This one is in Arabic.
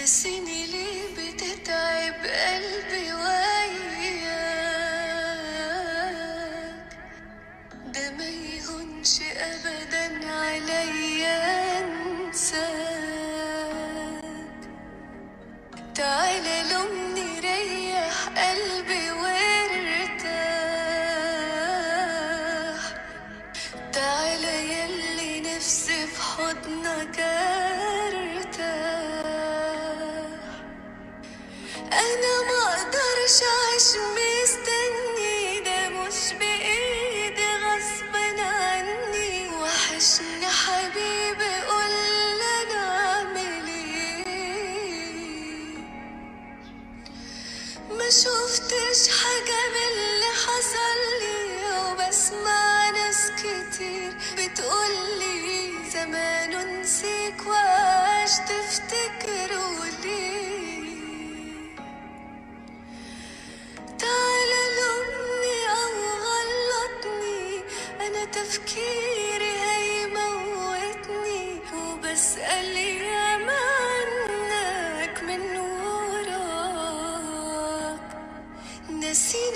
ناسيني ليه بتتعب قلبي وياك؟ ده ما يهونش ابدا عليا انساك. تعالى لومني ريح قلبي وارتاح. تعالى يلي نفسي في حضنك ارتاح. انا ما اقدرش اعيش مستني، ده مش بايدي غصب عني. وحشني حبيبي قول انا اعمل ايه؟ ما شفتش حاجة من اللي حصل لي، وبسمع ناس كتير بتقولي زمان نسيك وعاش تفتكروا ليه. تعالى لومني او غلطني، انا تفكيري هيموتني. وبسأل ياما عنك من وراك، نسيت